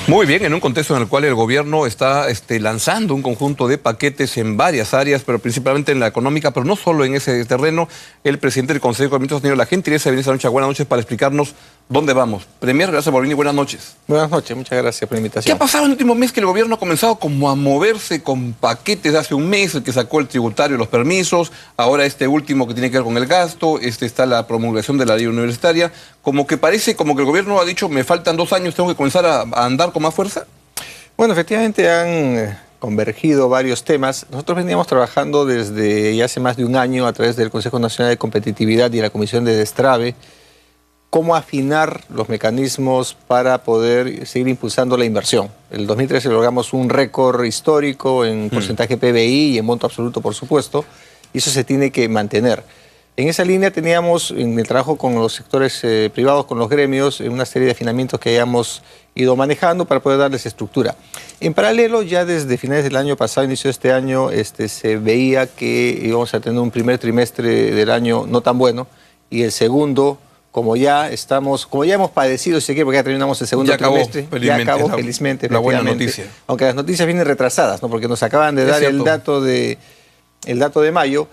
Muy bien, en un contexto en el cual el gobierno está lanzando un conjunto de paquetes en varias áreas, pero principalmente en la económica, pero no solo en ese terreno. El presidente del Consejo de Ministros ha tenido la gentileza de venir esta noche a Buenas Noches para explicarnos dónde vamos. Premier, gracias por venir, buenas noches. Buenas noches, muchas gracias por la invitación. ¿Qué ha pasado en el último mes que el gobierno ha comenzado como a moverse con paquetes de hace un mes, el que sacó el tributario, los permisos, ahora este último que tiene que ver con el gasto, está la promulgación de la ley universitaria, como que parece como que el gobierno ha dicho, me faltan 2 años, tengo que comenzar a andar con más fuerza? Bueno, efectivamente han convergido varios temas. Nosotros veníamos trabajando desde ya hace más de un año a través del Consejo Nacional de Competitividad y la Comisión de Destrave, cómo afinar los mecanismos para poder seguir impulsando la inversión. En el 2013 logramos un récord histórico en porcentaje PBI y en monto absoluto, por supuesto, y eso se tiene que mantener. En esa línea teníamos, en el trabajo con los sectores privados, con los gremios, una serie de afinamientos que hayamos ido manejando para poder darles estructura. En paralelo, ya desde finales del año pasado, inicio de este año, se veía que íbamos a tener un primer trimestre del año no tan bueno, y el segundo, como ya hemos padecido, si se quiere, porque ya terminamos el segundo trimestre, ya acabó felizmente. La buena noticia. Aunque las noticias vienen retrasadas, ¿no? Porque nos acaban de dar el dato de mayo.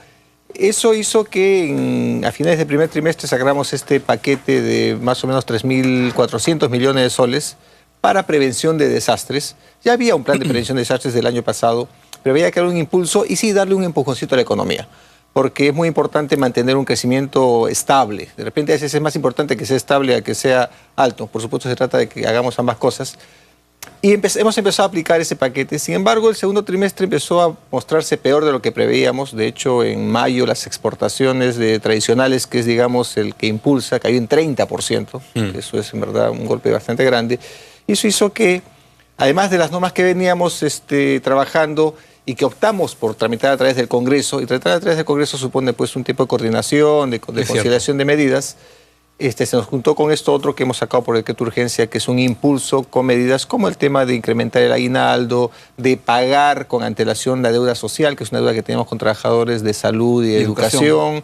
Eso hizo que a finales del primer trimestre sacáramos este paquete de más o menos 3.400 millones de soles para prevención de desastres. Ya había un plan de prevención de desastres del año pasado, pero había que dar un impulso y sí darle un empujoncito a la economía, porque es muy importante mantener un crecimiento estable. De repente a veces es más importante que sea estable a que sea alto. Por supuesto se trata de que hagamos ambas cosas. Y hemos empezado a aplicar ese paquete. Sin embargo, el segundo trimestre empezó a mostrarse peor de lo que preveíamos. De hecho, en mayo las exportaciones tradicionales, que es, digamos, el que impulsa, cayó en 30%. Eso es, en verdad, un golpe bastante grande. Y eso hizo que, además de las normas que veníamos trabajando y que optamos por tramitar a través del Congreso, y tramitar a través del Congreso supone pues un tipo de coordinación, de conciliación de medidas, se nos juntó con esto otro que hemos sacado por decreto de urgencia, que es un impulso con medidas como el tema de incrementar el aguinaldo, de pagar con antelación la deuda social, que es una deuda que tenemos con trabajadores de salud y de educación,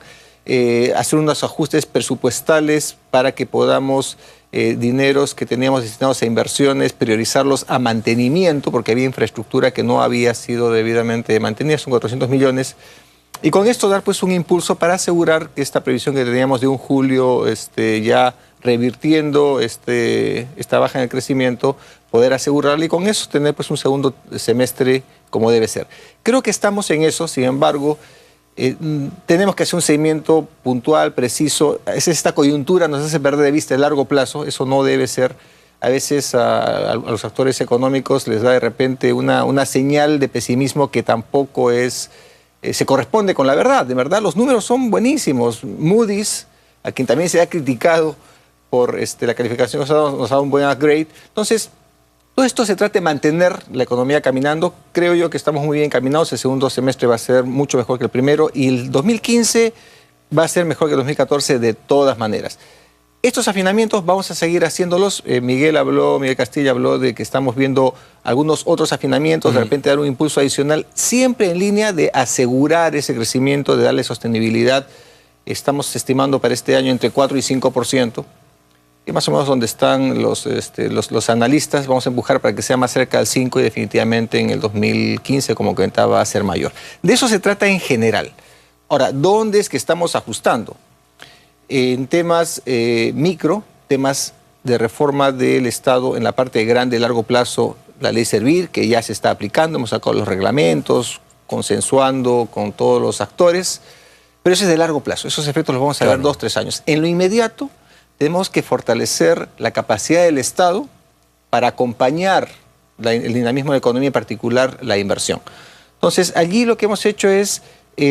hacer unos ajustes presupuestales para que podamos dineros que teníamos destinados a inversiones, priorizarlos a mantenimiento, porque había infraestructura que no había sido debidamente mantenida, son 400 millones. Y con esto dar pues un impulso para asegurar que esta previsión que teníamos de un julio ya revirtiendo esta baja en el crecimiento, poder asegurarla y con eso tener pues un segundo semestre como debe ser. Creo que estamos en eso, sin embargo, tenemos que hacer un seguimiento puntual, preciso. Esta coyuntura nos hace perder de vista el largo plazo, eso no debe ser. A veces a los actores económicos les da de repente una señal de pesimismo que tampoco se corresponde con la verdad. De verdad, los números son buenísimos. Moody's, a quien también se ha criticado por la calificación, nos ha dado un buen upgrade. Entonces, todo esto se trata de mantener la economía caminando. Creo yo que estamos muy bien encaminados. El segundo semestre va a ser mucho mejor que el primero y el 2015 va a ser mejor que el 2014 de todas maneras. Estos afinamientos vamos a seguir haciéndolos. Miguel Castilla habló de que estamos viendo algunos otros afinamientos, de repente dar un impulso adicional, siempre en línea de asegurar ese crecimiento, de darle sostenibilidad. Estamos estimando para este año entre 4 y 5%, que más o menos donde están los analistas. Vamos a empujar para que sea más cerca del 5% y definitivamente en el 2015, como comentaba, va a ser mayor. De eso se trata en general. Ahora, ¿dónde es que estamos ajustando? En temas micro, temas de reforma del Estado en la parte de grande y largo plazo, la ley Servir, que ya se está aplicando, hemos sacado los reglamentos, consensuando con todos los actores, pero eso es de largo plazo, esos efectos los vamos a ver 2 o 3 años. En lo inmediato, tenemos que fortalecer la capacidad del Estado para acompañar el dinamismo de la economía, en particular la inversión. Entonces, allí lo que hemos hecho es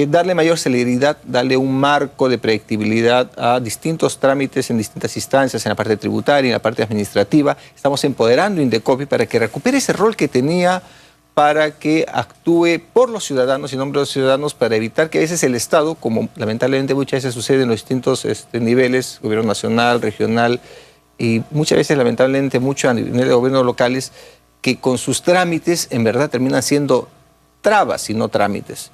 darle mayor celeridad, darle un marco de predictibilidad a distintos trámites en distintas instancias, en la parte tributaria, en la parte administrativa. Estamos empoderando a Indecopi para que recupere ese rol que tenía, para que actúe por los ciudadanos y en nombre de los ciudadanos, para evitar que a veces el Estado, como lamentablemente muchas veces sucede en los distintos niveles, gobierno nacional, regional, y muchas veces lamentablemente mucho a nivel de gobiernos locales, que con sus trámites en verdad terminan siendo trabas y no trámites.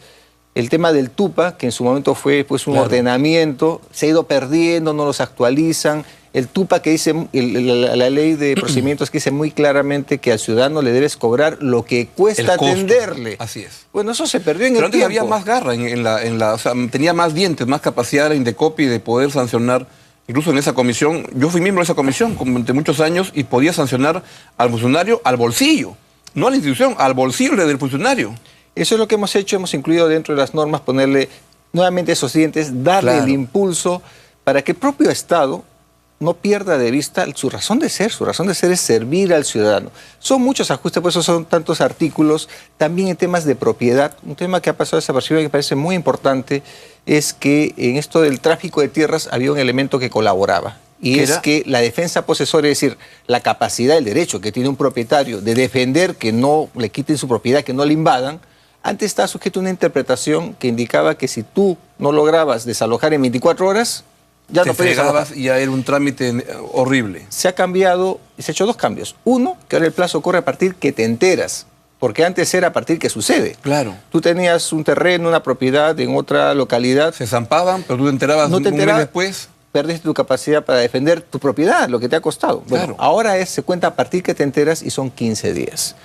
El tema del TUPA, que en su momento fue pues, un ordenamiento, se ha ido perdiendo, no los actualizan. el TUPA que dice, la ley de procedimientos que dice muy claramente que al ciudadano le debes cobrar lo que cuesta atenderle. Así es. Bueno, eso se perdió en el tiempo. Pero antes había más garra, o sea, tenía más dientes, más capacidad la Indecopi de poder sancionar. Incluso en esa comisión, yo fui miembro de esa comisión durante muchos años y podía sancionar al funcionario al bolsillo, no a la institución, al bolsillo del funcionario. Eso es lo que hemos hecho, hemos incluido dentro de las normas ponerle nuevamente esos dientes, darle el impulso para que el propio Estado no pierda de vista su razón de ser. Su razón de ser es servir al ciudadano. Son muchos ajustes, por eso son tantos artículos. También en temas de propiedad, un tema que ha pasado desapercibido y que me parece muy importante es que en esto del tráfico de tierras había un elemento que colaboraba. Y es que la defensa posesoria, es decir, la capacidad, el derecho que tiene un propietario de defender que no le quiten su propiedad, que no le invadan, antes estaba sujeto a una interpretación que indicaba que si tú no lograbas desalojar en 24 horas, ya no podías desalojar. Y ya era un trámite horrible. Se ha cambiado, se ha hecho dos cambios. Uno, que ahora el plazo corre a partir que te enteras, porque antes era a partir que sucede. Claro. Tú tenías un terreno, una propiedad en otra localidad. Se zampaban, pero tú te enterabas un mes después. Perdiste tu capacidad para defender tu propiedad, lo que te ha costado. Bueno, claro. Ahora se cuenta a partir que te enteras y son 15 días.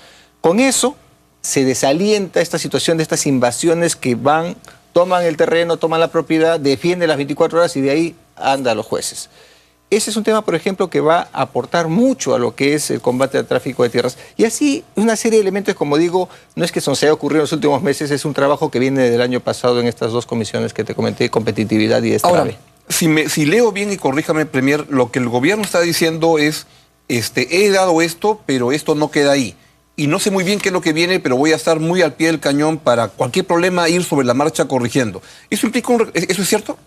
Con eso se desalienta esta situación de estas invasiones que van, toman el terreno, toman la propiedad, defienden las 24 horas y de ahí anda a los jueces. Ese es un tema, por ejemplo, que va a aportar mucho a lo que es el combate al tráfico de tierras. Y así, una serie de elementos, como digo, no es que se haya ocurrido en los últimos meses, es un trabajo que viene del año pasado en estas dos comisiones que te comenté, competitividad y destrave. Ahora, si leo bien, y corríjame, Premier, lo que el gobierno está diciendo es, he dado esto, pero esto no queda ahí. Y no sé muy bien qué es lo que viene, pero voy a estar muy al pie del cañón para cualquier problema ir sobre la marcha corrigiendo. ¿Eso implica ¿eso es cierto?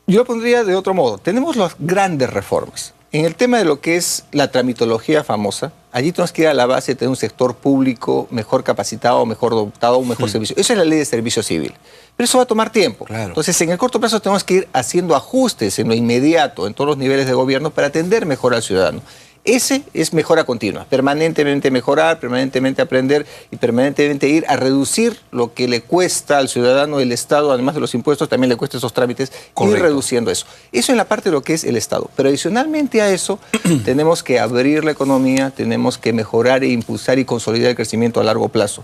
Yo lo pondría de otro modo. Tenemos las grandes reformas. En el tema de lo que es la tramitología famosa, allí tenemos que ir a la base de tener un sector público mejor capacitado, mejor dotado, un mejor servicio. Esa es la ley de servicio civil. Pero eso va a tomar tiempo. Claro. Entonces, en el corto plazo tenemos que ir haciendo ajustes en lo inmediato, en todos los niveles de gobierno, para atender mejor al ciudadano. Ese es mejora continua, permanentemente mejorar, permanentemente aprender y permanentemente ir a reducir lo que le cuesta al ciudadano el Estado, además de los impuestos, también le cuesta esos trámites, ir reduciendo eso. Eso en la parte de lo que es el Estado. Pero adicionalmente a eso, tenemos que abrir la economía, tenemos que mejorar e impulsar y consolidar el crecimiento a largo plazo.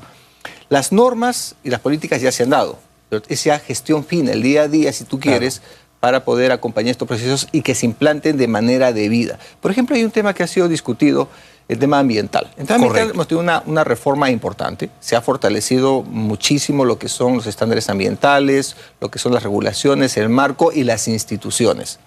Las normas y las políticas ya se han dado, pero esa gestión fina, el día a día, si tú quieres, para poder acompañar estos procesos y que se implanten de manera debida. Por ejemplo, hay un tema que ha sido discutido, el tema ambiental. En el tema ambiental hemos tenido una reforma importante, se ha fortalecido muchísimo lo que son los estándares ambientales, lo que son las regulaciones, el marco y las instituciones.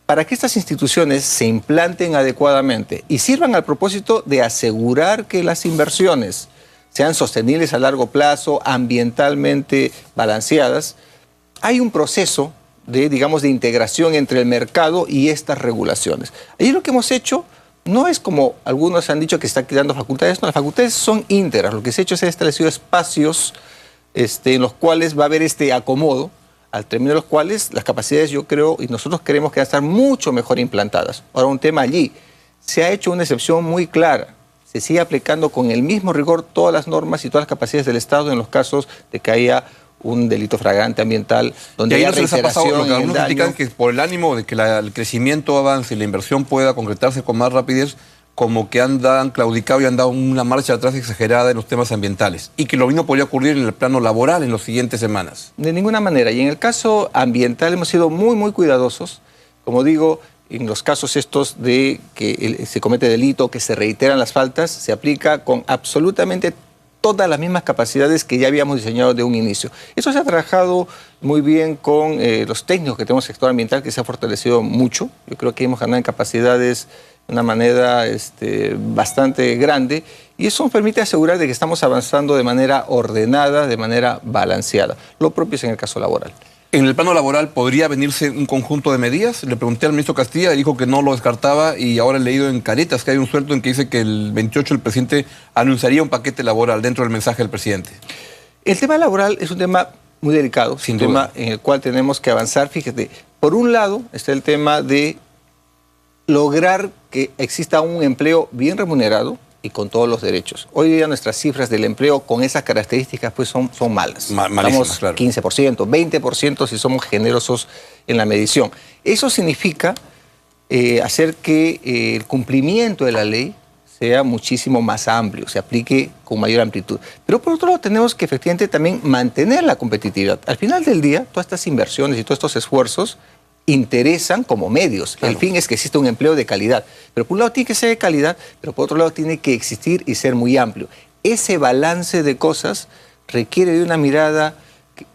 Para que estas instituciones se implanten adecuadamente y sirvan al propósito de asegurar que las inversiones sean sostenibles a largo plazo, ambientalmente balanceadas, hay un proceso de integración entre el mercado y estas regulaciones. Ahí lo que hemos hecho no es como algunos han dicho que está creando facultades, no, las facultades son íntegras. Lo que se ha hecho es establecido espacios en los cuales va a haber este acomodo, al término de los cuales las capacidades, yo creo, y nosotros queremos que van a estar mucho mejor implantadas. Ahora, un tema allí, se ha hecho una excepción muy clara. Se sigue aplicando con el mismo rigor todas las normas y todas las capacidades del Estado en los casos de que haya un delito flagrante ambiental, donde haya reiteración. Algunos critican que por el ánimo de que el crecimiento avance y la inversión pueda concretarse con más rapidez, como que han claudicado y han dado una marcha atrás exagerada en los temas ambientales, y que lo mismo podría ocurrir en el plano laboral en las siguientes semanas. De ninguna manera. Y en el caso ambiental hemos sido muy, muy cuidadosos. Como digo, en los casos estos de que se comete delito, que se reiteran las faltas, se aplica con absolutamente todas las mismas capacidades que ya habíamos diseñado de un inicio. Eso se ha trabajado muy bien con los técnicos que tenemos en el sector ambiental, que se ha fortalecido mucho. Yo creo que hemos ganado en capacidades de una manera bastante grande, y eso nos permite asegurar de que estamos avanzando de manera ordenada, de manera balanceada. Lo propio es en el caso laboral. ¿En el plano laboral podría venirse un conjunto de medidas? Le pregunté al ministro Castilla, dijo que no lo descartaba, y ahora he leído en Caretas que hay un sueldo en que dice que el 28 el presidente anunciaría un paquete laboral dentro del mensaje del presidente. El tema laboral es un tema muy delicado, Sin duda. tema en el cual tenemos que avanzar. Fíjate, por un lado está el tema de lograr que exista un empleo bien remunerado y con todos los derechos. Hoy día nuestras cifras del empleo con esas características pues son malas. Malísimas, claro. 15%, 20% si somos generosos en la medición. Eso significa hacer que el cumplimiento de la ley sea muchísimo más amplio, se aplique con mayor amplitud. Pero por otro lado tenemos que efectivamente también mantener la competitividad. Al final del día, todas estas inversiones y todos estos esfuerzos interesan como medios. Claro. El fin es que exista un empleo de calidad. Pero por un lado tiene que ser de calidad, pero por otro lado tiene que existir y ser muy amplio. Ese balance de cosas requiere de una mirada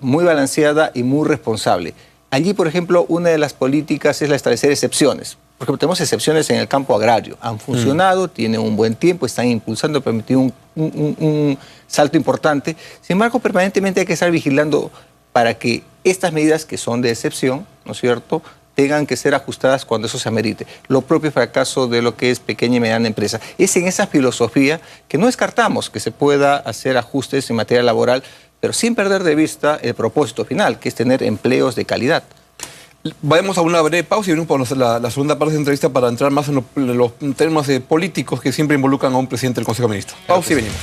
muy balanceada y muy responsable. Allí, por ejemplo, una de las políticas es la establecer excepciones. Por ejemplo, tenemos excepciones en el campo agrario. Han funcionado, tienen un buen tiempo, están impulsando, permitiendo un salto importante. Sin embargo, permanentemente hay que estar vigilando para que estas medidas que son de excepción, ¿no es cierto?, tengan que ser ajustadas cuando eso se amerite. Lo propio para el caso de lo que es pequeña y mediana empresa. Es en esa filosofía que no descartamos que se pueda hacer ajustes en materia laboral, pero sin perder de vista el propósito final, que es tener empleos de calidad. Vamos a una breve pausa y venimos por la segunda parte de la entrevista para entrar más en los temas políticos que siempre involucran a un presidente del Consejo de Ministros. Pausa y venimos.